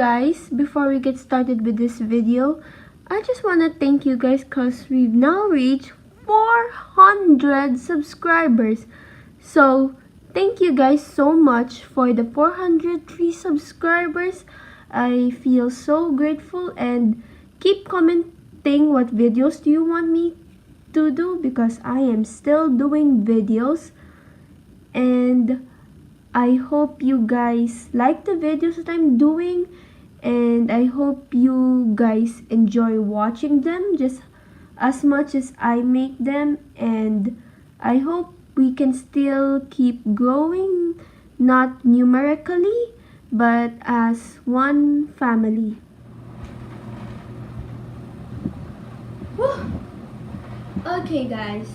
guys, before we get started with this video, I just want to thank you guys because we've now reached 400 subscribers. So thank you guys so much for the 403 subscribers. I feel so grateful, and keep commenting what videos do you want me to do, because I am still doing videos. And I hope you guys like the videos that I'm doing, and I hope you guys enjoy watching them just as much as I make them. And I hope we can still keep growing, not numerically, but as one family. Whew. Okay guys,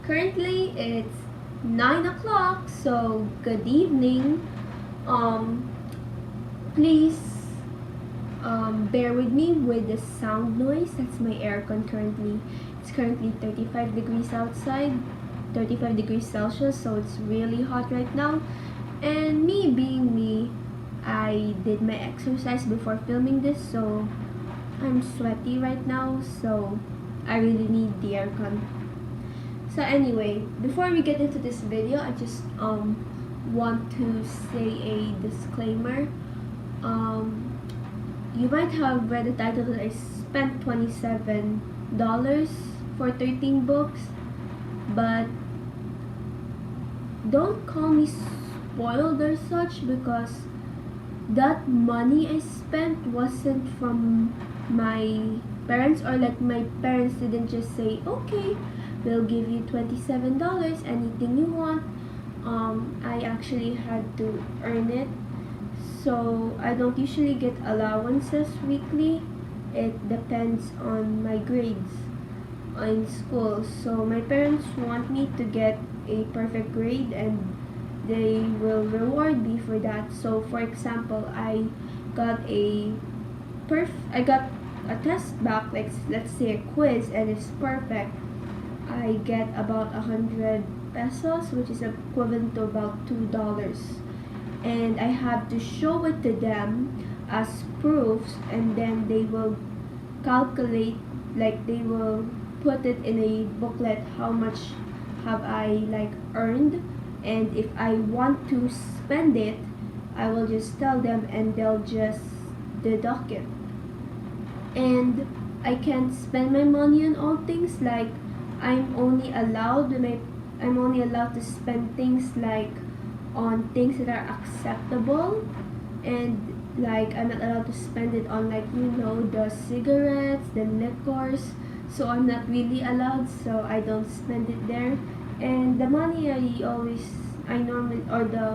currently it's 9 o'clock, so good evening. Please bear with me with the sound noise. That's my aircon currently. It's currently 35 degrees outside, 35 degrees Celsius, so it's really hot right now. And me being me, I did my exercise before filming this, so I'm sweaty right now, so I really need the aircon. So anyway, before we get into this video, I just want to say a disclaimer. You might have read the title that I spent $27 for 13 books, but don't call me spoiled or such, because that money I spent wasn't from my parents, or like my parents didn't just say, okay, we'll give you $27, anything you want. I actually had to earn it. So I don't usually get allowances weekly. It depends on my grades in school. So my parents want me to get a perfect grade, and they will reward me for that. So for example, I got a test back, like let's say a quiz, and it's perfect. I get about 100 pesos, which is equivalent to about $2, and I have to show it to them as proofs, and then they will calculate, like they will put it in a booklet, how much have I like earned, and if I want to spend it, I will just tell them and they'll just deduct it. And I can't spend my money on all things. Like I'm only allowed to spend things like on things that are acceptable, and like I'm not allowed to spend it on, like, you know, the cigarettes, the liquors. So I'm not really allowed, so I don't spend it there. And the money the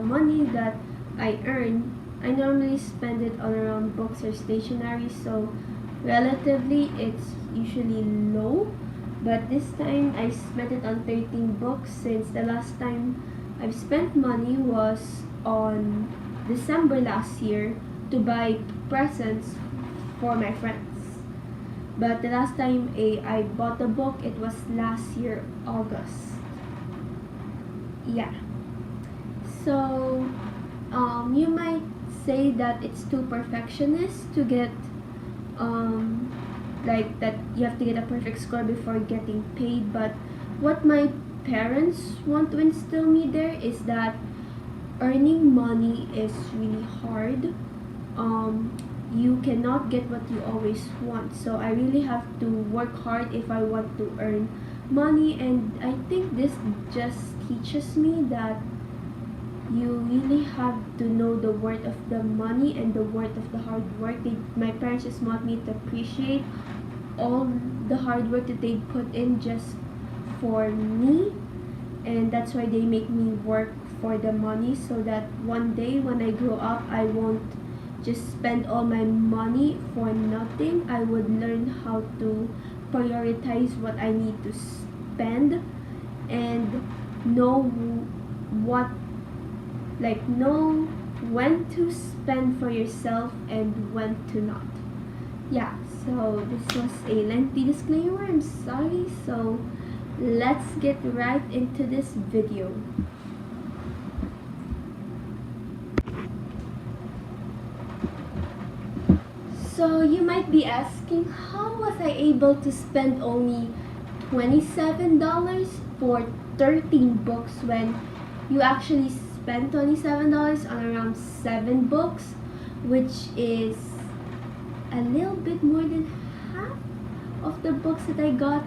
money that I earn, I normally spend it on around books or stationery, so relatively it's usually low. But this time I spent it on 13 books, since the last time I've spent money was on December last year to buy presents for my friends. But the last time I bought a book, it was last year, August. Yeah. So you might say that it's too perfectionist to get like that you have to get a perfect score before getting paid. But what my parents want to instill me there is that earning money is really hard. You cannot get what you always want, so I really have to work hard if I want to earn money. And I think this just teaches me that you really have to know the worth of the money and the worth of the hard work. My parents just want me to appreciate all the hard work that they put in just for me, and that's why they make me work for the money, so that one day when I grow up, I won't just spend all my money for nothing. I would learn how to prioritize what I need to spend, and know when to spend for yourself and when to not. Yeah, so this was a lengthy disclaimer, I'm sorry. So let's get right into this video. So you might be asking, how was I able to spend only $27 for 13 books when you actually spent $27 on around 7 books, which is a little bit more than half of the books that I got?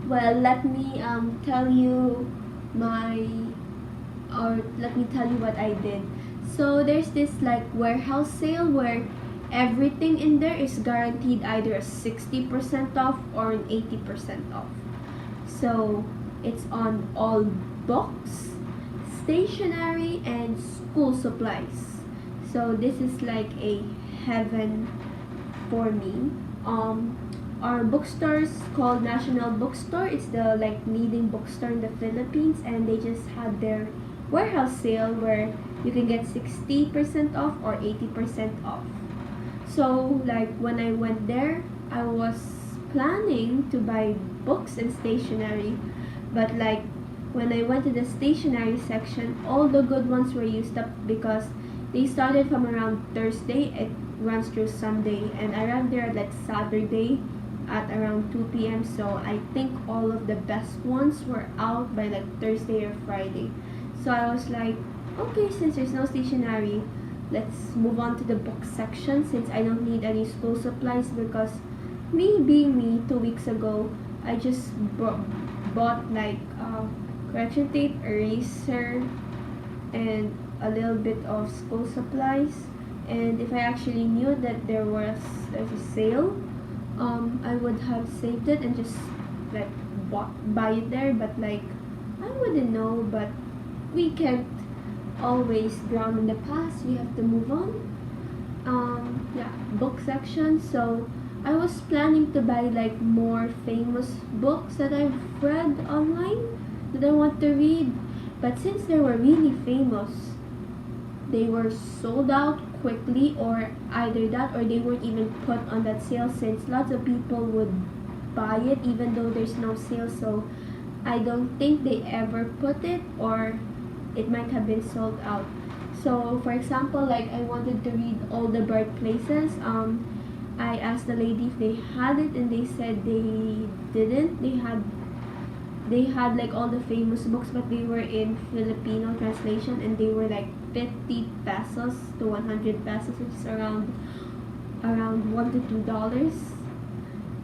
Well, let me tell you what I did. So there's this like warehouse sale where everything in there is guaranteed either a 60% off or an 80% off. So it's on all books, stationery, and school supplies. So this is like a heaven for me. Our bookstore is called National Bookstore. It's the like leading bookstore in the Philippines, and they just had their warehouse sale where you can get 60% off or 80% off. So like when I went there, I was planning to buy books and stationery, but like when I went to the stationery section, all the good ones were used up because they started from around Thursday. It runs through Sunday, and I ran there like Saturday at around 2 p.m. So I think all of the best ones were out by like Thursday or Friday. So I was like, okay, since there's no stationery, let's move on to the book section since I don't need any school supplies, because me being me, 2 weeks ago, I just bought like correction tape, eraser, and a little bit of school supplies. And if I actually knew that there's a sale, I would have saved it and just like buy it there. But like I wouldn't know. But we can't always drown in the past. We have to move on. Yeah, book section. So I was planning to buy like more famous books that I've read online that I want to read. But since they were really famous, they were sold out quickly, or either that or they weren't even put on that sale since lots of people would buy it even though there's no sale. So I don't think they ever put it, or it might have been sold out. So for example, like I wanted to read All the Bright Places. I asked the lady if they had it, and they said they didn't. They had like all the famous books, but they were in Filipino translation, and they were like 50 pesos to 100 pesos, which is around $1 to $2.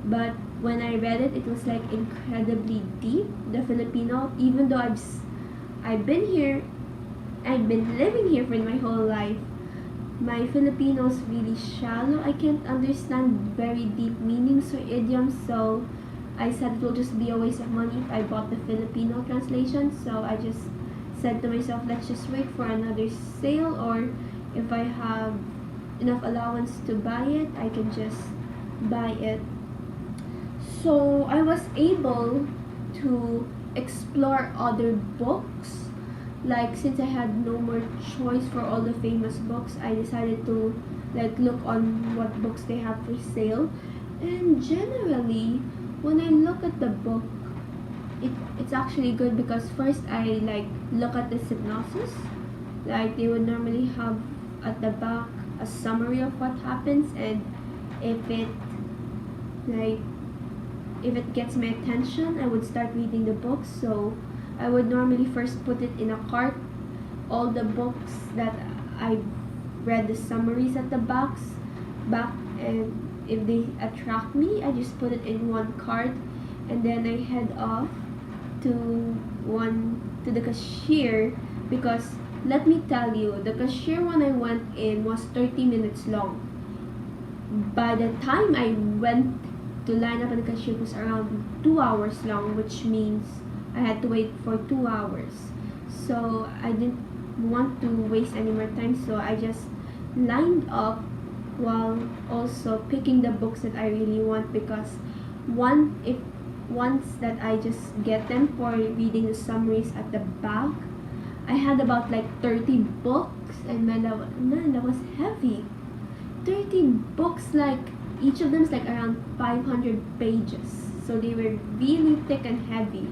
But when I read it, it was like incredibly deep. The Filipino, even though I've been living here for my whole life, my Filipino is really shallow. I can't understand very deep meanings or idioms, so I said it will just be a waste of money if I bought the Filipino translation. So I just said to myself, let's just wait for another sale, or if I have enough allowance to buy it, I can just buy it. So I was able to explore other books. Like since I had no more choice for all the famous books, I decided to like look on what books they have for sale. And generally, when I look at the book, it's actually good because first I like look at the synopsis. Like they would normally have at the back a summary of what happens, and if it gets my attention, I would start reading the book. So I would normally first put it in a cart, all the books that I read the summaries at the back, and if they attract me, I just put it in one cart, and then I head off to the cashier, because let me tell you, the cashier when I went in was 30 minutes long. By the time I went to line up at the cashier, it was around 2 hours long, which means I had to wait for 2 hours. So I didn't want to waste any more time, so I just lined up while also picking the books that I really want, because once that I just get them for reading the summaries at the back, I had about like 30 books, and man, that was heavy. 30 books, like each of them is like around 500 pages, so they were really thick and heavy.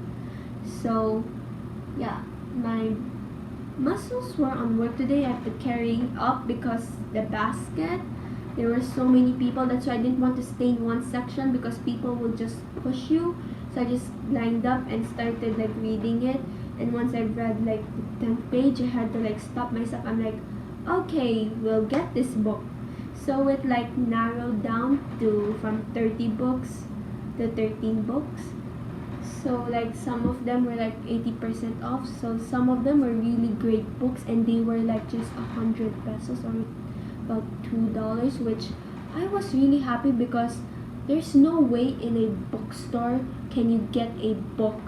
So yeah, my muscles were on work today. I have to carry up because the basket There were so many people. That's why I didn't want to stay in one section because people would just push you. So I just lined up and started like reading it. And once I read like the 10th page, I had to like stop myself. I'm like, okay, we'll get this book. So it like narrowed down to from 30 books to 13 books. So like some of them were like 80% off. So some of them were really great books and they were like just 100 pesos or about $2, which I was really happy because there's no way in a bookstore can you get a book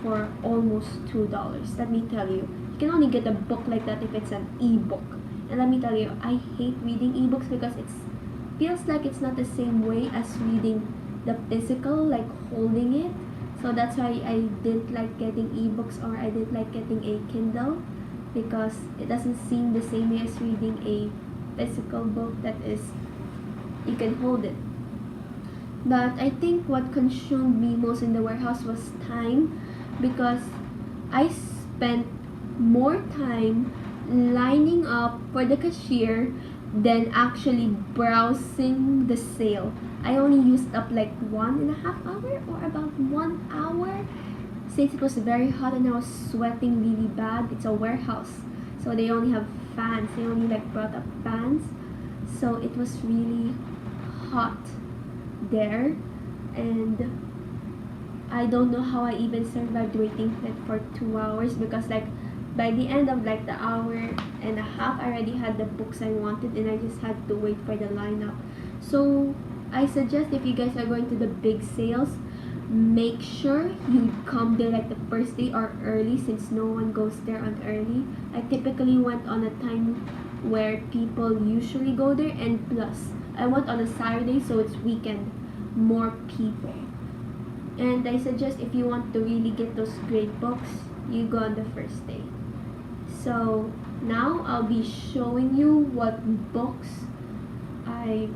for almost $2. Let me tell you, you can only get a book like that if it's an e-book. And let me tell you, I hate reading ebooks because it feels like it's not the same way as reading the physical, like holding it. So that's why I didn't like getting ebooks or I didn't like getting a Kindle because it doesn't seem the same way as reading a physical book that is, you can hold it. But I think what consumed me most in the warehouse was time because I spent more time lining up for the cashier than actually browsing the sale. I only used up like 1.5 hours or about 1 hour since it was very hot and I was sweating really bad. It's a warehouse, so they only have fans. They only like brought up fans, so it was really hot there, and I don't know how I even survived waiting like for 2 hours because like by the end of like the hour and a half, I already had the books I wanted and I just had to wait for the lineup. So I suggest if you guys are going to the big sales, make sure you come there like the first day or early since no one goes there on early. I typically went on a time where people usually go there, and plus I went on a Saturday, so it's weekend, more people. And I suggest if you want to really get those great books, you go on the first day. So now I'll be showing you what books I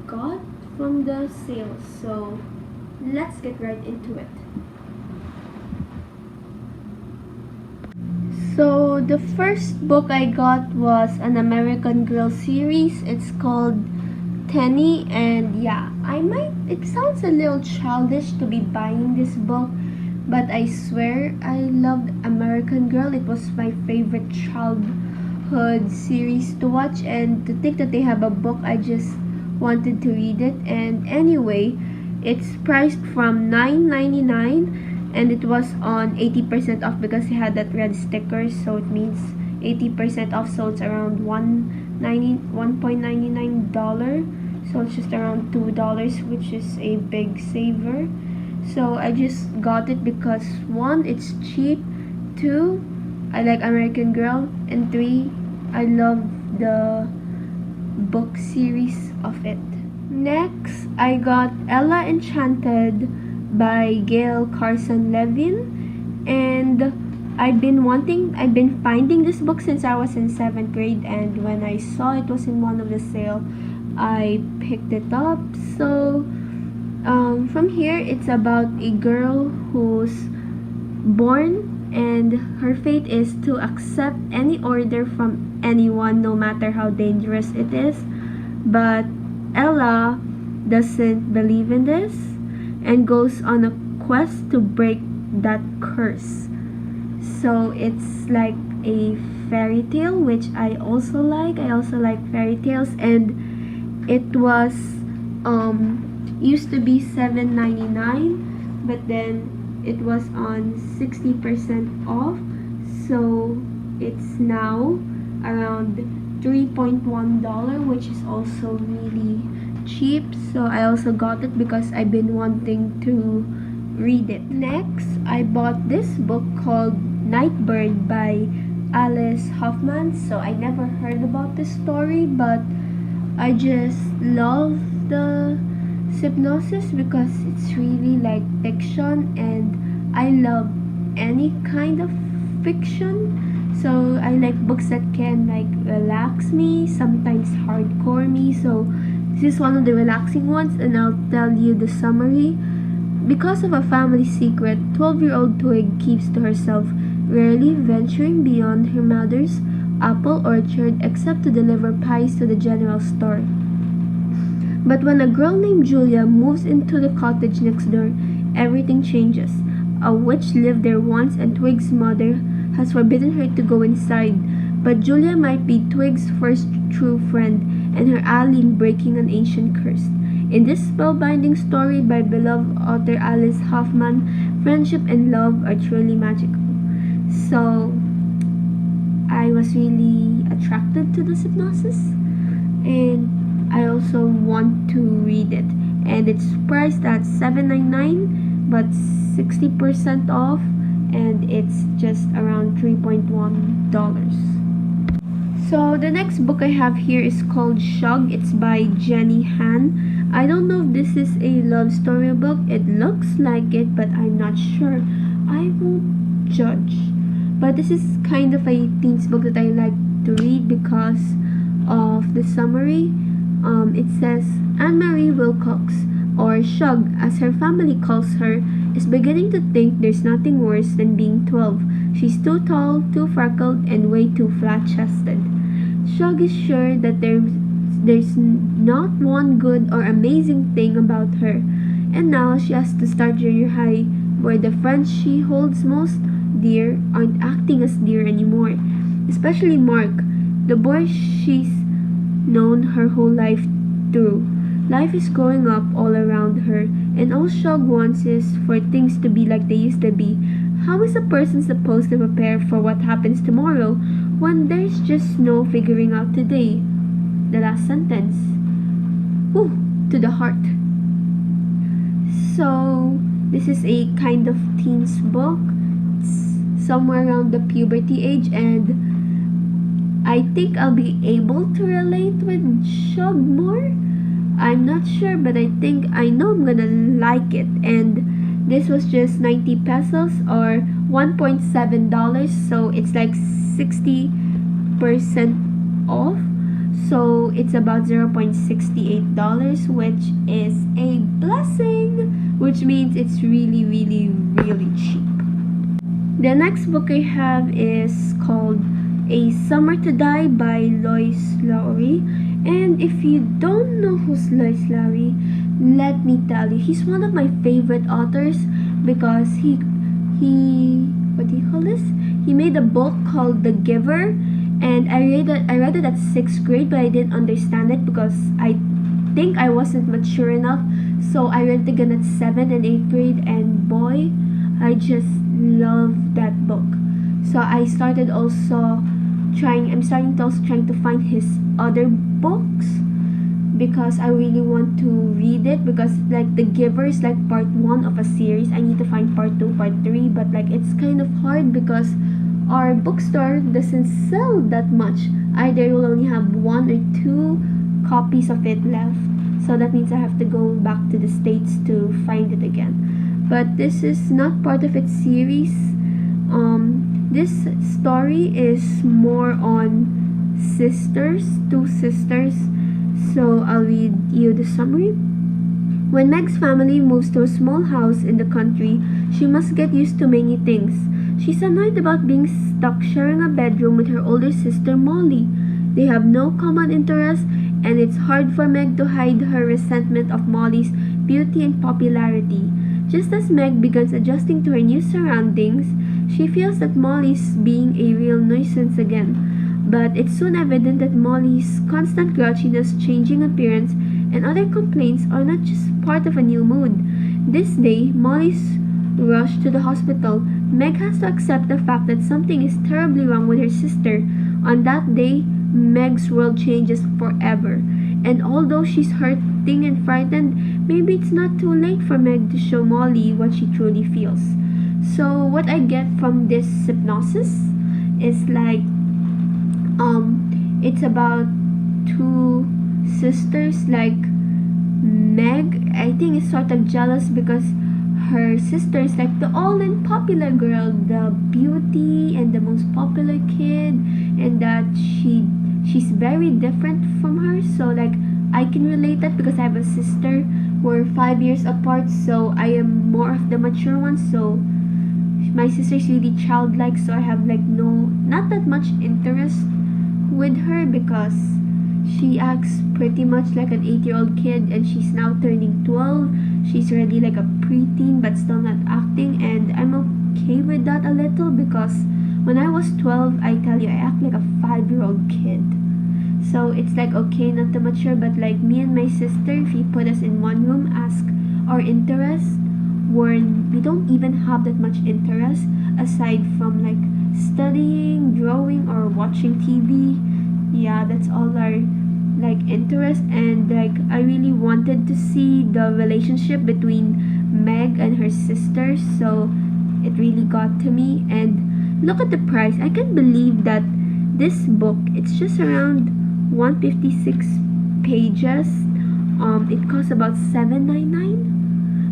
got from the sale. So let's get right into it. So the first book I got was an American Girl series. It's called Tenny, and yeah, it sounds a little childish to be buying this book, but I swear I loved American Girl. It was my favorite childhood series to watch, and to think that they have a book, I just wanted to read it. And anyway, it's priced from $9.99 and it was on 80% off because it had that red sticker, so it means 80% off, so it's around $1.99, so it's just around $2, which is a big saver. So I just got it because 1, it's cheap, 2, I like American Girl, and 3, I love the book series of it. Next, I got Ella Enchanted by Gail Carson Levin, and I've been finding this book since I was in 7th grade, and when I saw it was in one of the sale, I picked it up. So from here, it's about a girl who's born and her fate is to accept any order from anyone, no matter how dangerous it is. But Ella doesn't believe in this and goes on a quest to break that curse. So it's like a fairy tale, which I also like. I also like fairy tales, and it was used to be $7.99, but then it was on 60% off, so it's now around $3.1, which is also really cheap. So I also got it because I've been wanting to read it. Next, I bought this book called Nightbird by Alice Hoffman. So I never heard about this story, but I just love the synopsis because it's really like fiction, and I love any kind of fiction. So I like books that can like relax me, sometimes hardcore me. So this is one of the relaxing ones, and I'll tell you the summary. Because of a family secret, 12-year-old Twig keeps to herself, rarely venturing beyond her mother's apple orchard except to deliver pies to the general store. But when a girl named Julia moves into the cottage next door, everything changes. A witch lived there once, and Twig's mother has forbidden her to go inside. But Julia might be Twig's first true friend, and her ally in breaking an ancient curse. In this spellbinding story by beloved author Alice Hoffman, friendship and love are truly magical. So, I was really attracted to the synopsis, and I also want to read it. And it's priced at $7.99 but 60% off, and it's just around $3.1. So the next book I have here is called Shug. It's by Jenny Han. I don't know if this is a love story book. It looks like it, but I'm not sure. I won't judge. But this is kind of a teens book that I like to read because of the summary. It says Anne-Marie Wilcox, or Shug as her family calls her, is beginning to think there's nothing worse than being 12. She's too tall, too freckled, and way too flat-chested. Shug is sure that there's not one good or amazing thing about her, and now she has to start junior high, where the friends she holds most dear aren't acting as dear anymore. Especially Mark, the boy she's known her whole life through. Life is growing up all around her, and all Shug wants is for things to be like they used to be. How is a person supposed to prepare for what happens tomorrow when there's just no figuring out today? The last sentence. Whew, to the heart. So, this is a kind of teens book. It's somewhere around the puberty age, and I think I'll be able to relate with Shug more. I'm not sure, but I think I know I'm gonna like it. And this was just 90 pesos or $1.7, so it's like 60% off. So it's about $0.68, which is a blessing, which means it's really, really, really cheap. The next book I have is called A Summer to Die by Lois Lowry. And if you don't know who's Lois Lowry, let me tell you, he's one of my favorite authors because he what do you call this? He made a book called The Giver, and I read it at 6th grade, but I didn't understand it because I think I wasn't mature enough. So I read it again at 7th and 8th grade, and boy, I just love that book. So I'm starting to also trying to find his other books because I really want to read it, because like The Giver is like part 1 of a series. I need to find part 2, part 3, but like it's kind of hard because our bookstore doesn't sell that much. Either will only have 1 or 2 copies of it left, so that means I have to go back to the States to find it again. But this is not part of its series. This story is more on two sisters. So I'll read you the summary. When Meg's family moves to a small house in the country, she must get used to many things. She's annoyed about being stuck sharing a bedroom with her older sister Molly. They have no common interests, and it's hard for Meg to hide her resentment of Molly's beauty and popularity. Just as Meg begins adjusting to her new surroundings, she feels that Molly's being a real nuisance again. But it's soon evident that Molly's constant grouchiness, changing appearance, and other complaints are not just part of a new mood. This day, Molly's rushed to the hospital. Meg has to accept the fact that something is terribly wrong with her sister. On that day, Meg's world changes forever. And although she's hurting and frightened, maybe it's not too late for Meg to show Molly what she truly feels. So what I get from this synopsis is like, it's about two sisters. Like Meg, I think, is sort of jealous because her sister is like the all-in popular girl, the beauty and the most popular kid, and that she's very different from her. So like I can relate that because I have a sister. We're 5 years apart, so I am more of the mature one. So my sister's really childlike, so I have like not that much interest with her because She acts pretty much like an 8-year-old kid, and she's now turning 12. She's already like a preteen but still not acting, and I'm okay with that a little because when I was 12, I tell you, I act like a 5-year-old kid. So it's like okay not to mature, but like me and my sister, if you put us in one room, ask our interest, we don't even have that much interest aside from like studying, drawing, or watching TV. Yeah, that's all our like interest, and like I really wanted to see the relationship between Meg and her sister, so it really got to me. And look at the price. I can't believe that this book, it's just around 156 pages. It costs about 7.99.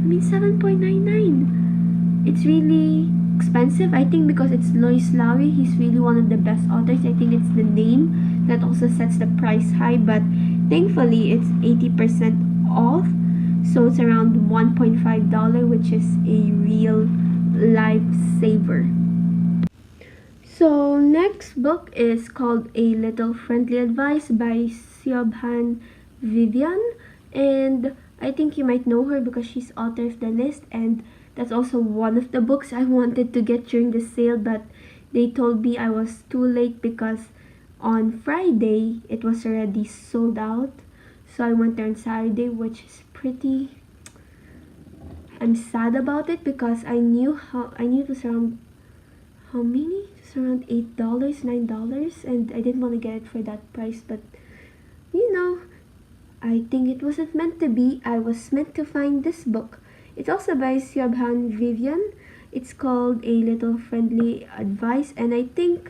I mean 7.99. It's really expensive. I think because it's Lois Lowry, he's really one of the best authors. I think it's the name that also sets the price high, but thankfully it's 80% off, so it's around $1.5, which is a real lifesaver. So next book is called A Little Friendly Advice by Siobhan Vivian, and I think you might know her because she's author of the list, and that's also one of the books I wanted to get during the sale, but they told me I was too late because on Friday it was already sold out. So I went there on Saturday, which is I'm sad about it because I knew it was around how many? It's around $8, $9, and I didn't want to get it for that price, but I think it wasn't meant to be. I was meant to find this book. It's also by Siobhan Vivian. It's called A Little Friendly Advice, and I think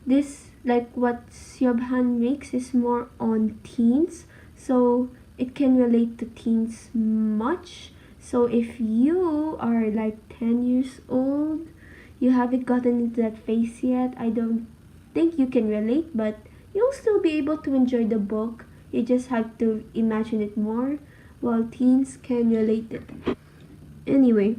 this, like what Siobhan makes, is more on teens, so it can relate to teens much. So if you are like 10 years old, you haven't gotten into that phase yet, I don't think you can relate, but you'll still be able to enjoy the book. You just have to imagine it more, while teens can relate it. Anyway,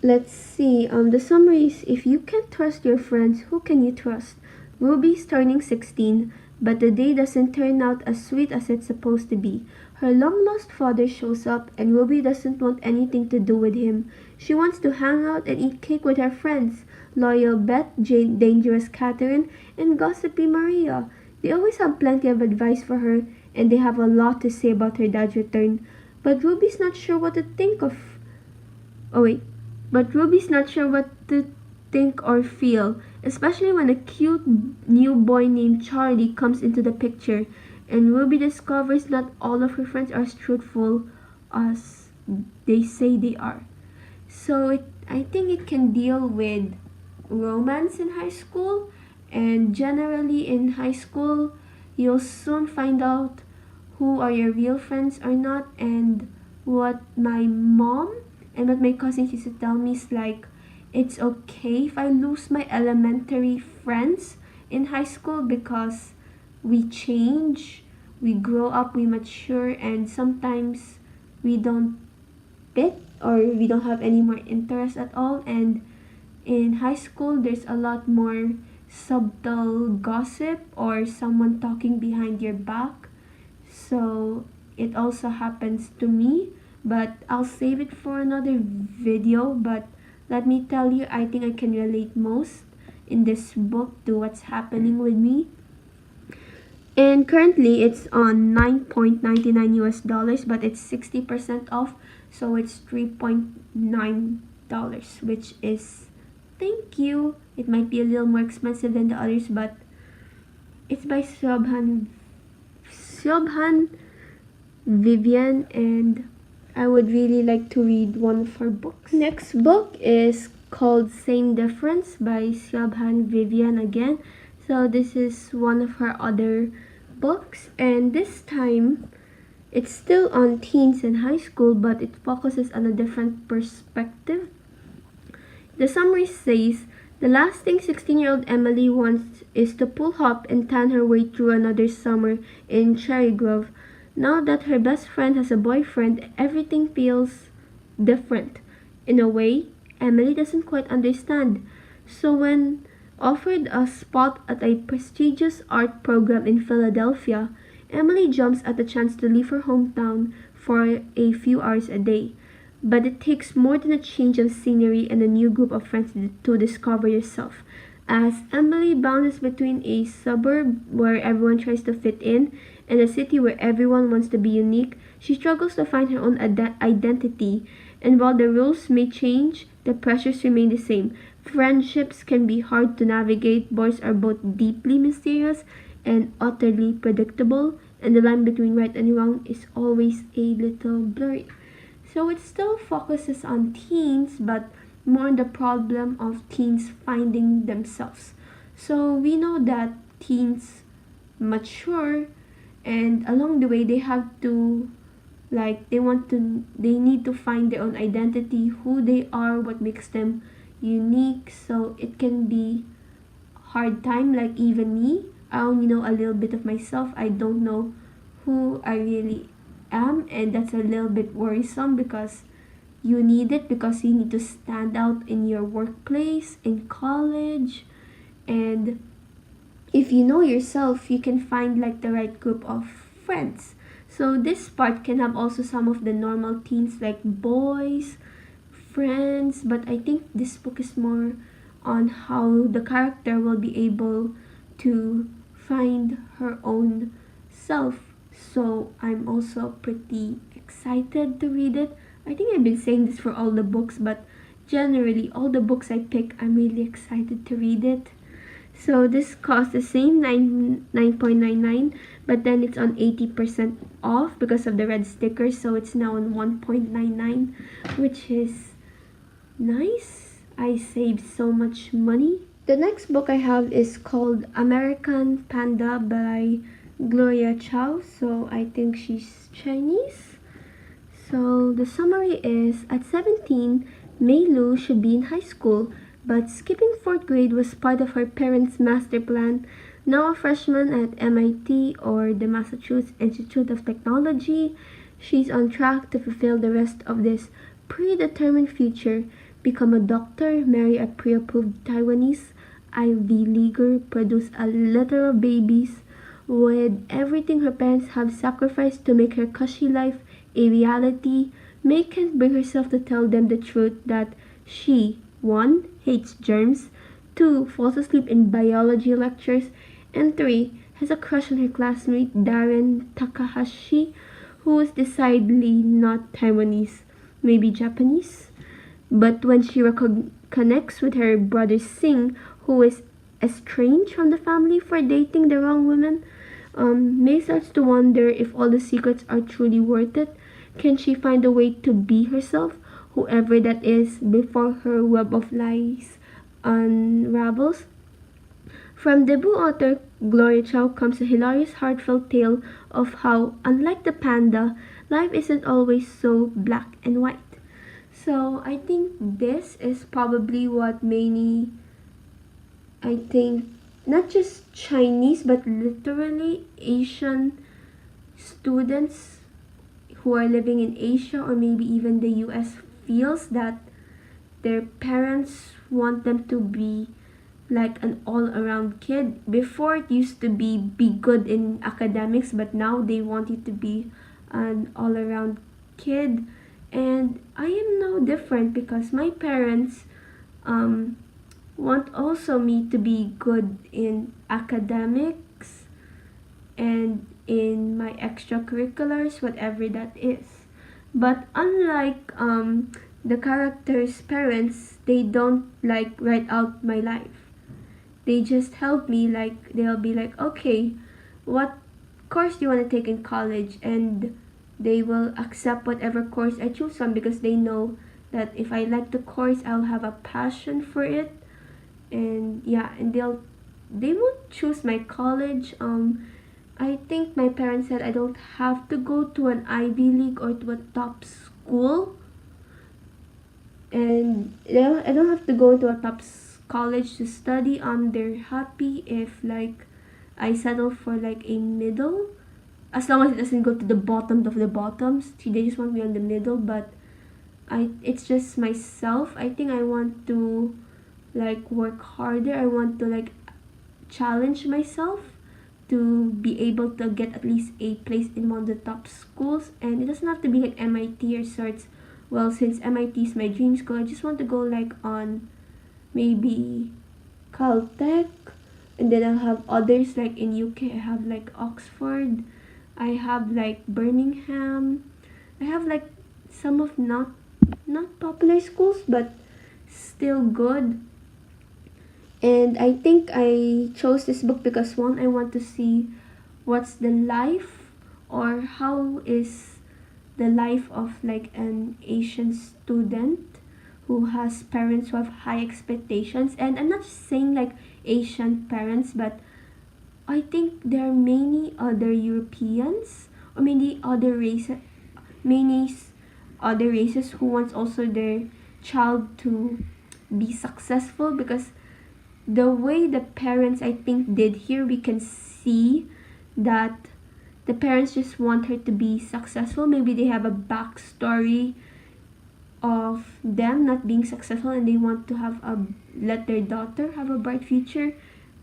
let's see. The summary is, if you can't trust your friends, who can you trust? Ruby's turning 16, but the day doesn't turn out as sweet as it's supposed to be. Her long-lost father shows up, and Ruby doesn't want anything to do with him. She wants to hang out and eat cake with her friends, loyal Beth, dangerous Catherine, and gossipy Maria. They always have plenty of advice for her, and they have a lot to say about her dad's return. But Ruby's not sure what to think of. But Ruby's not sure what to think or feel, especially when a cute new boy named Charlie comes into the picture, and Ruby discovers not all of her friends are as truthful as they say they are. So I think it can deal with romance in high school, and generally in high school, you'll soon find out who are your real friends or not. And what my mom and what my cousins used to tell me is like, it's okay if I lose my elementary friends in high school because we change, we grow up, we mature, and sometimes we don't fit or we don't have any more interest at all. And in high school, there's a lot more subtle gossip or someone talking behind your back. So it also happens to me, but I'll save it for another video. But let me tell you, I think I can relate most in this book to what's happening with me. And currently it's on $9.99 US, but it's 60% off, so it's $3.9, which is, thank you. It might be a little more expensive than the others, but it's by Siobhan Vivian, and I would really like to read one of her books. Next book is called Same Difference by Siobhan Vivian again. So this is one of her other books, and this time it's still on teens and high school, but it focuses on a different perspective. The summary says, the last thing 16-year-old Emily wants is to pull hop and tan her way through another summer in Cherry Grove. Now that her best friend has a boyfriend, everything feels different. In a way, Emily doesn't quite understand. So when Offered a spot at a prestigious art program in Philadelphia, Emily jumps at the chance to leave her hometown for a few hours a day. But it takes more than a change of scenery and a new group of friends to discover yourself. As Emily bounces between a suburb where everyone tries to fit in and a city where everyone wants to be unique, she struggles to find her own identity. And while the rules may change, the pressures remain the same. Friendships can be hard to navigate. Boys are both deeply mysterious and utterly predictable, and the line between right and wrong is always a little blurry. So it still focuses on teens, but more on the problem of teens finding themselves. So we know that teens mature, and along the way they have to they need to find their own identity, who they are, what makes them unique. So it can be hard time. Like even me, I only know a little bit of myself. I don't know who I really am, and that's a little bit worrisome because you need it, because you need to stand out in your workplace, in college. And if you know yourself, you can find like the right group of friends. So this part can have also some of the normal teens like boys, friends, but I think this book is more on how the character will be able to find her own self. So I'm also pretty excited to read it. I think I've been saying this for all the books, but generally all the books I pick, I'm really excited to read it. So this costs the same 9.99, but then it's on 80% off because of the red sticker, so it's now on 1.99, which is nice. I saved so much money. The next book I have is called American Panda by Gloria Chow, so I think she's Chinese. So the summary is, at 17, Mei Lu should be in high school, but skipping 4th grade was part of her parents' master plan. Now a freshman at MIT or the Massachusetts Institute of Technology, she's on track to fulfill the rest of this predetermined future, become a doctor, marry a pre-approved Taiwanese Ivy Leaguer, produce a litter of babies, with everything her parents have sacrificed to make her cushy life a reality. May can't bring herself to tell them the truth that she, 1. hates germs, 2. falls asleep in biology lectures, and 3. has a crush on her classmate Darren Takahashi, who is decidedly not Taiwanese, maybe Japanese. But when she connects with her brother Singh, who is estranged from the family for dating the wrong woman, May starts to wonder if all the secrets are truly worth it. Can she find a way to be herself, whoever that is, before her web of lies unravels? From debut author Gloria Chow comes a hilarious, heartfelt tale of how, unlike the panda, life isn't always so black and white. So I think this is probably what many, I think, not just Chinese, but literally Asian students who are living in Asia or maybe even the US feels, that their parents want them to be like an all-around kid. Before it used to be good in academics, but now they want you to be an all-around kid. And I am no different because my parents want also me to be good in academics and in my extracurriculars, whatever that is. But unlike the character's parents, they don't like write out my life. They just help me, like they'll be like, okay, what course do you want to take in college? And they will accept whatever course I choose from because they know that if I like the course, I'll have a passion for it. And yeah, and they won't choose my college. I think my parents said I don't have to go to an Ivy League or to a top school, and I don't have to go to a top college to study. They're happy if like I settle for like a middle, as long as it doesn't go to the bottom of the bottoms. They just want me on the middle. But it's just myself. I think I want to like work harder. I want to like challenge myself to be able to get at least a place in one of the top schools, and it doesn't have to be like MIT or sorts. Well, since MIT is my dream school, I just want to go like on maybe Caltech, and then I'll have others like in UK. I have like Oxford, I have like Birmingham, I have like some of not popular schools but still good. And I think I chose this book because one, I want to see what's the life, or how is the life of like an Asian student who has parents who have high expectations. And I'm not just saying like Asian parents, but I think there are many other Europeans or many other races who wants also their child to be successful, because the way the parents I think did here, we can see that the parents just want her to be successful. Maybe they have a backstory of them not being successful and they want to have let their daughter have a bright future.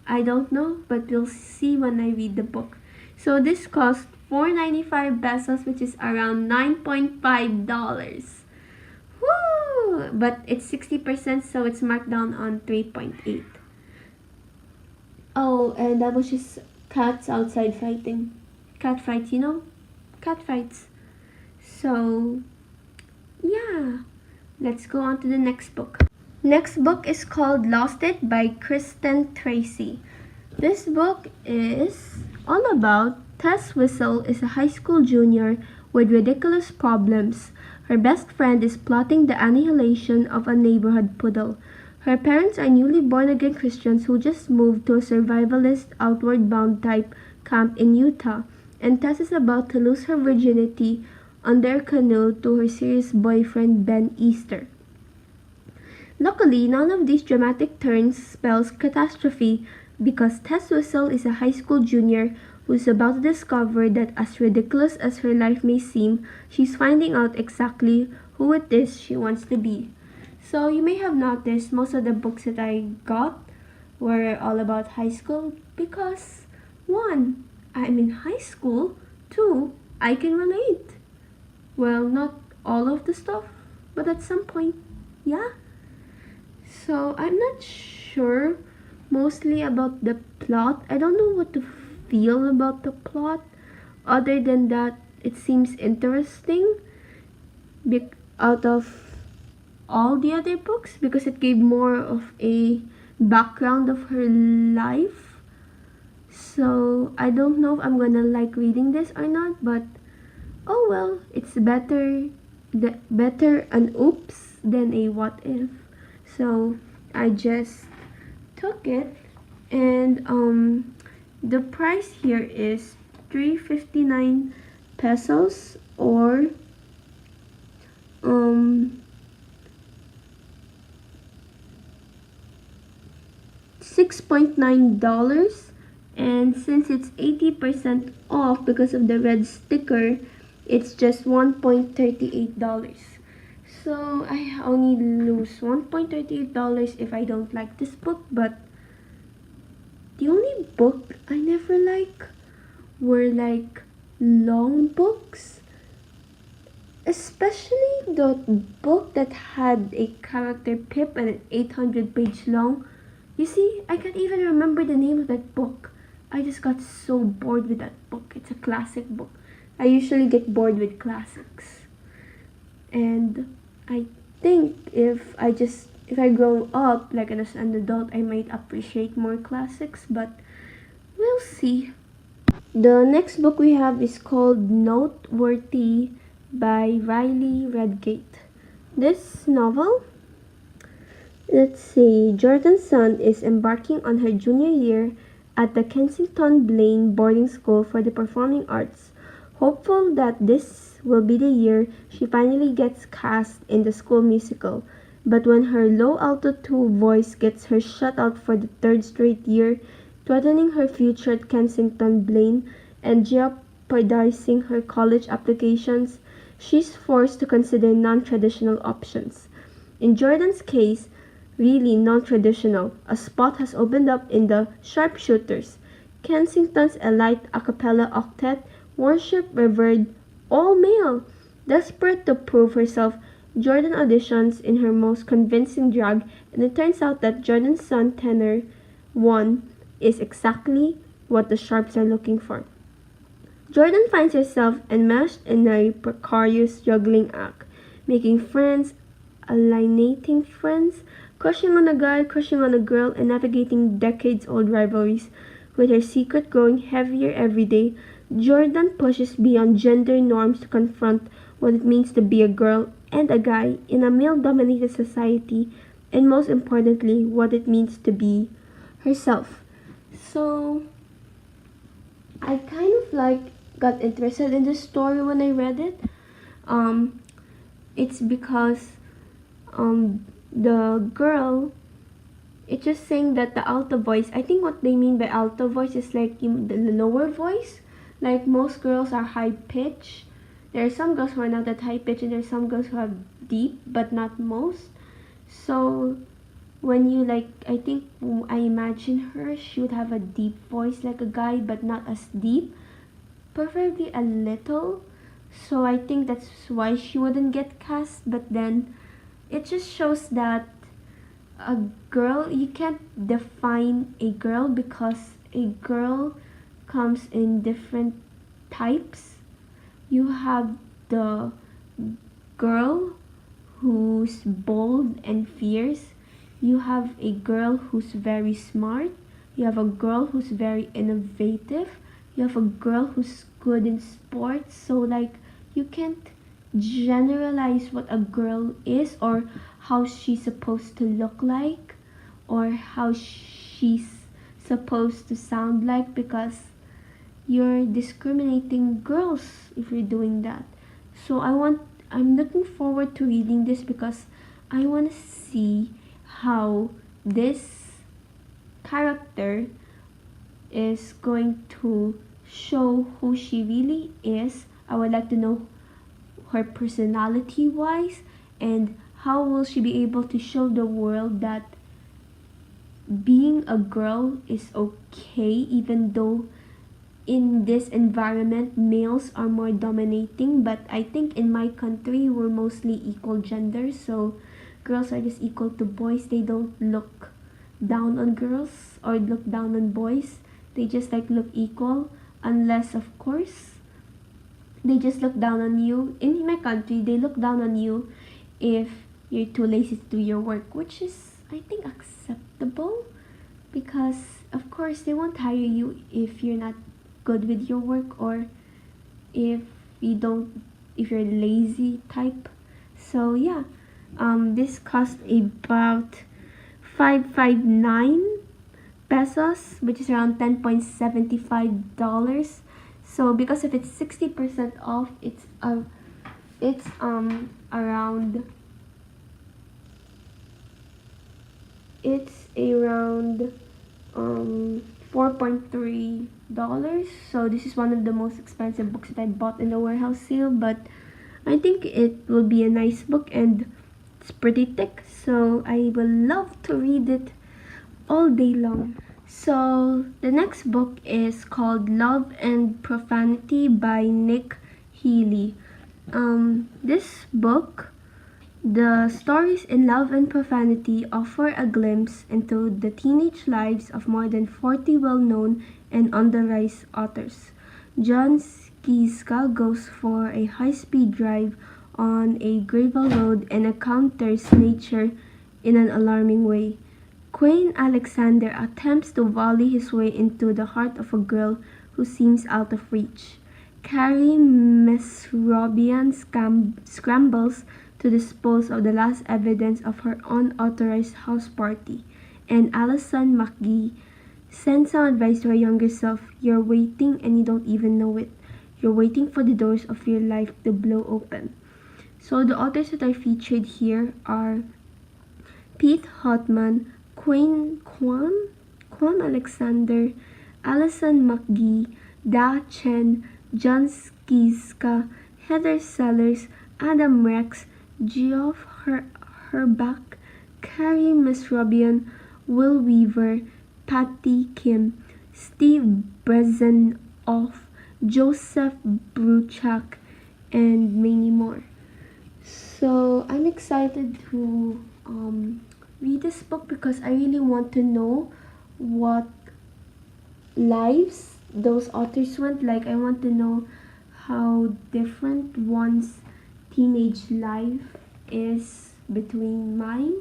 I don't know, but we'll see when I read the book. So this cost 4.95 pesos, which is around $9.5. Woo! But it's 60%, so it's marked down on 3.8. Oh, and that was just cats outside fighting. Cat fights, Cat fights. So, yeah. Let's go on to the next book. Next book is called Lost It by Kristen Tracy. This book is all about Tess Whistle is a high school junior with ridiculous problems. Her best friend is plotting the annihilation of a neighborhood poodle. Her parents are newly born-again Christians who just moved to a survivalist, outward-bound type camp in Utah, and Tess is about to lose her virginity on their canoe to her serious boyfriend Ben Easter. Luckily, none of these dramatic turns spells catastrophe, because Tess Whistle is a high school junior who is about to discover that, as ridiculous as her life may seem, she's finding out exactly who it is she wants to be. So you may have noticed most of the books that I got were all about high school because 1, I'm in high school, 2, I can relate. Well, not all of the stuff, but at some point, yeah. So I'm not sure mostly about the plot. I don't know what to feel about the plot, other than that it seems interesting out of all the other books, because it gave more of a background of her life. So I don't know if I'm gonna like reading this or not, but oh well, it's better an oops than a what if. So I just took it, and the price here is 359 pesos, or $6.9, and since it's 80% off because of the red sticker, it's just $1.38. So I only lose $1.38 if I don't like this book. But the only book I never like were like long books, especially the book that had a character Pip and an 800-page long. You see, I can't even remember the name of that book. I just got so bored with that book. It's a classic book. I usually get bored with classics. And I think if I grow up like as an adult, I might appreciate more classics, but we'll see. The next book we have is called Noteworthy by Riley Redgate. This novel, let's see, Jordan's son is embarking on her junior year at the Kensington Blaine boarding school for the performing arts, hopeful that this will be the year she finally gets cast in the school musical. But when her low altitude voice gets her shut out for the 3rd straight year, threatening her future at Kensington Blaine and jeopardizing her college applications, she's forced to consider non-traditional options. In Jordan's case, really non-traditional. A spot has opened up in the Sharpshooters, Kensington's elite a cappella octet, worship revered all male. Desperate to prove herself, Jordan auditions in her most convincing drag, and it turns out that Jordan's son tenor 1 is exactly what the Sharps are looking for. Jordan finds herself enmeshed in a precarious juggling act, making friends, alienating friends, crushing on a guy, crushing on a girl, and navigating decades-old rivalries. With her secret growing heavier every day, Jordan pushes beyond gender norms to confront what it means to be a girl and a guy in a male-dominated society, and most importantly, what it means to be herself. So, I kind of got interested in this story when I read it. Um, it's because the girl, it's just saying that the alto voice, I think what they mean by alto voice is like the lower voice. Like most girls are high pitch. There are some girls who are not that high pitch, and there are some girls who have deep, but not most. So when you I think I imagine her, she would have a deep voice like a guy, but not as deep, preferably a little. So I think that's why she wouldn't get cast. But then it just shows that a girl, you can't define a girl because a girl comes in different types. You have the girl who's bold and fierce. You have a girl who's very smart. You have a girl who's very innovative. You have a girl who's good in sports. So you can't generalize what a girl is, or how she's supposed to look like, or how she's supposed to sound like, because you're discriminating girls if you're doing that. So I'm looking forward to reading this because I want to see how this character is going to show who she really is. I would like to know her personality wise, and how will she be able to show the world that being a girl is okay, even though in this environment males are more dominating. But I think in my country we're mostly equal gender, so girls are just equal to boys. They don't look down on girls or look down on boys. They just look equal, unless of course they just look down on you. In my country, they look down on you if you're too lazy to do your work, which is, I think, acceptable, because of course they won't hire you if you're not good with your work, or if you're lazy type. So yeah, this cost about 559 pesos, which is around $10.75. So because if it's 60% off, it's around 4.3 dollars. So this is one of the most expensive books that I bought in the warehouse sale, but I think it will be a nice book, and it's pretty thick, so I will love to read it all day long. So the next book is called Love and Profanity by Nick Healy. This book, the stories in Love and Profanity offer a glimpse into the teenage lives of more than 40 well-known and on-the-rise authors. John Skiska goes for a high-speed drive on a gravel road and encounters nature in an alarming way. Quinn Alexander attempts to volley his way into the heart of a girl who seems out of reach. Carrie Mesrobian scrambles to dispose of the last evidence of her unauthorized house party, and Allison McGee sends some advice to her younger self. You're waiting and you don't even know it. You're waiting for the doors of your life to blow open. So the authors that are featured here are Pete Hotman, Quinn Alexander, Allison McGee, Da Chen, John Skiska, Heather Sellers, Adam Rex, Geoff Herbach, Carrie Masrobian, Will Weaver, Patty Kim, Steve Brezenoff, Joseph Bruchak, and many more. So I'm excited to read this book because I really want to know what lives those authors went. Like, I want to know how different one's teenage life is between mine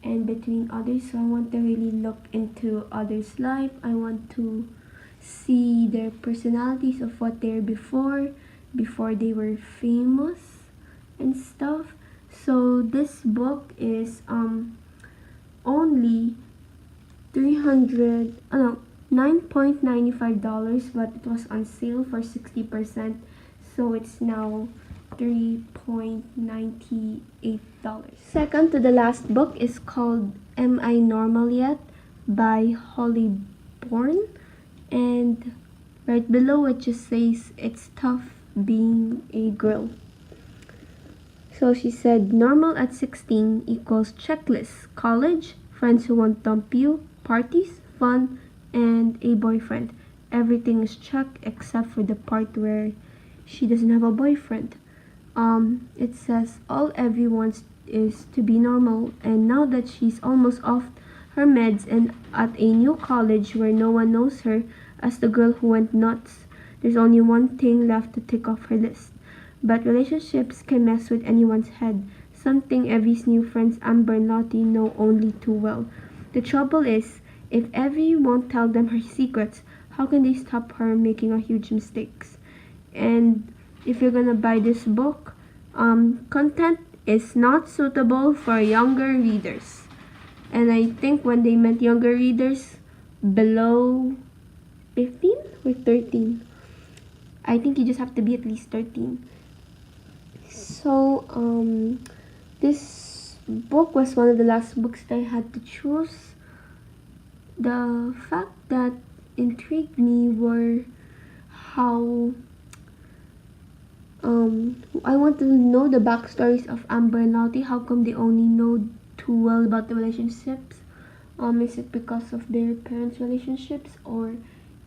and between others. So I want to really look into others' life. I want to see their personalities of what they're before they were famous and stuff. So this book is only 300 no $9.95, but it was on sale for 60%, so it's now $3.98. Second to the last book is called Am I Normal Yet by Holly Bourne, and right below it just says it's tough being a girl. So she said normal at 16 equals checklist, college, friends who won't dump you, parties, fun, and a boyfriend. Everything is checked except for the part where she doesn't have a boyfriend. It says all everyone is to be normal, and now that she's almost off her meds and at a new college where no one knows her as the girl who went nuts, there's only one thing left to tick off her list. But relationships can mess with anyone's head, something Evie's new friends Amber and Lottie know only too well. The trouble is, if Evie won't tell them her secrets, how can they stop her making a huge mistakes? And if you're gonna buy this book, content is not suitable for younger readers. And I think when they meant younger readers, below 15 or 13. I think you just have to be at least 13. So, this book was one of the last books that I had to choose. The fact that intrigued me were how I want to know the backstories of Amber and Lottie. How come they only know too well about the relationships? Is it because of their parents' relationships, or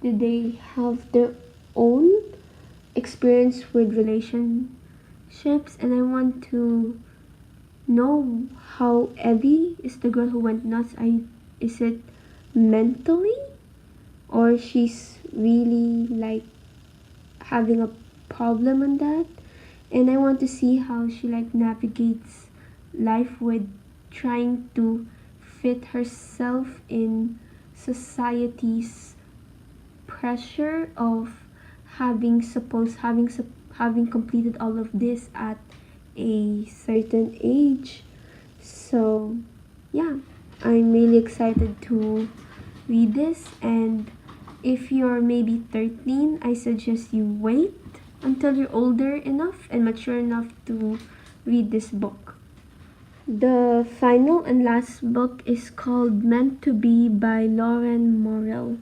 did they have their own experience with relationships? And I want to know how Evie is the girl who went nuts. Is it mentally, or she's really like having a problem on that? And I want to see how she like navigates life with trying to fit herself in society's pressure of having completed all of this at a certain age. So yeah, I'm really excited to read this, and if you're maybe 13, I suggest you wait until you're older enough and mature enough to read this book. The final and last book is called Meant to Be by Lauren Morrell.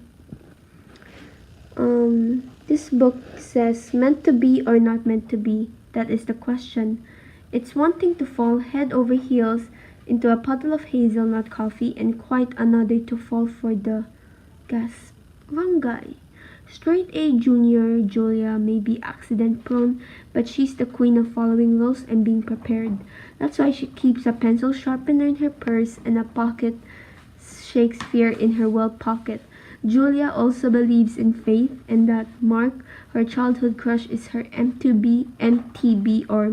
This book says, meant to be or not meant to be, that is the question. It's one thing to fall head over heels into a puddle of hazelnut coffee, and quite another to fall for the gasp, wrong guy. Straight A junior Julia may be accident prone, but she's the queen of following rules and being prepared. That's why she keeps a pencil sharpener in her purse and a pocket Shakespeare in her well pocket. Julia also believes in faith and that Mark, her childhood crush, is her MTB or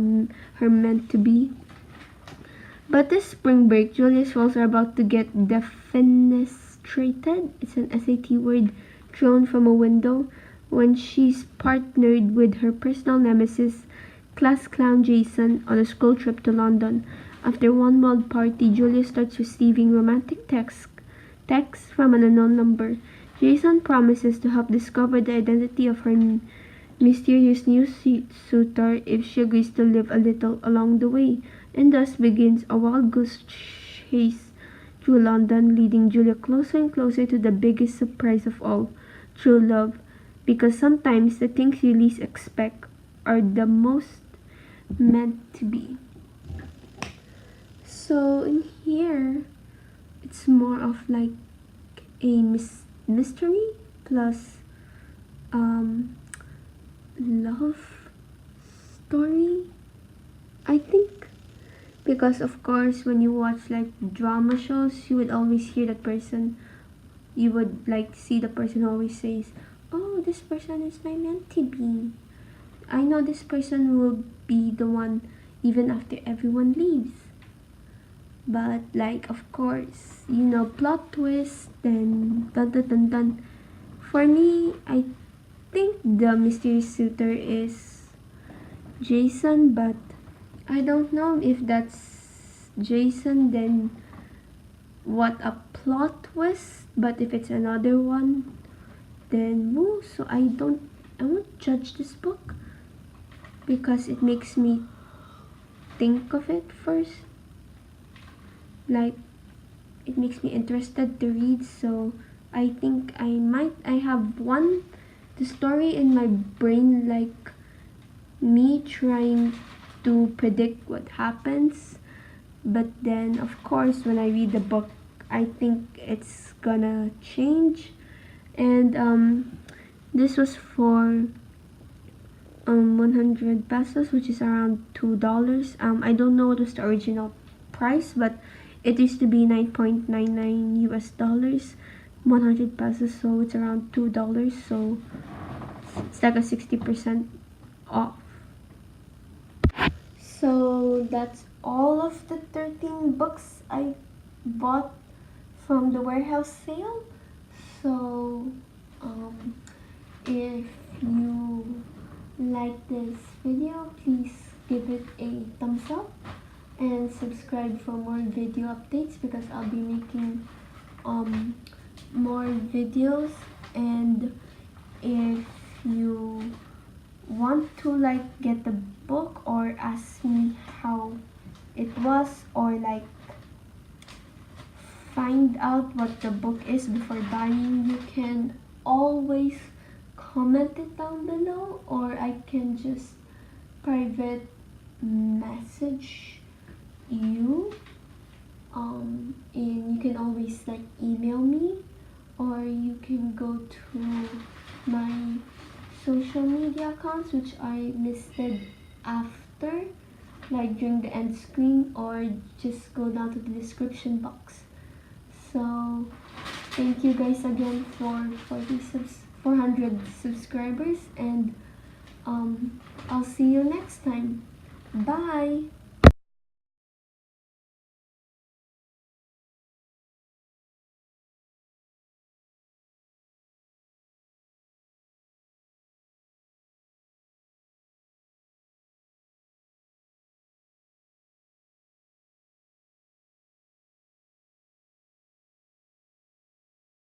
her meant to be. But this spring break, Julia's roles are about to get defenestrated. It's an SAT word thrown from a window when she's partnered with her personal nemesis, class clown Jason, on a school trip to London. After one wild party, Julia starts receiving romantic texts from an unknown number. Jason promises to help discover the identity of her mysterious new suitor if she agrees to live a little along the way, and thus begins a wild goose chase through London, leading Julia closer and closer to the biggest surprise of all, true love, because sometimes the things you least expect are the most meant to be. So in here, it's more of like a mystery plus love story, I think. Because of course when you watch like drama shows, you would always hear that person, you would like see the person who always says, oh, this person is my meant to be. I know this person will be the one even after everyone leaves. But like of course, plot twist, then dun dun dun dun. For me, I think the mysterious suitor is Jason, but I don't know if that's Jason, then what a plot twist. But if it's another one, then woo. So I won't judge this book because it makes me think of it first. Like, it makes me interested to read, so I think I have the story in my brain, like me trying to predict what happens, but then of course when I read the book, I think it's gonna change. And this was for 100 pesos, which is around $2. I don't know what was the original price, but it used to be 9.99 US dollars, 100 pesos, so it's around $2. So it's like a 60% off. So that's all of the 13 books I bought from the warehouse sale. So if you like this video, please give it a thumbs up and subscribe for more video updates, because I'll be making more videos. And if you want to like get the book or ask me how it was, or like find out what the book is before buying, you can always comment it down below, or I can just private message you, and you can always like email me, or you can go to my social media accounts, which I listed after, like during the end screen, or just go down to the description box. So thank you guys again for 400 subscribers, and I'll see you next time. Bye.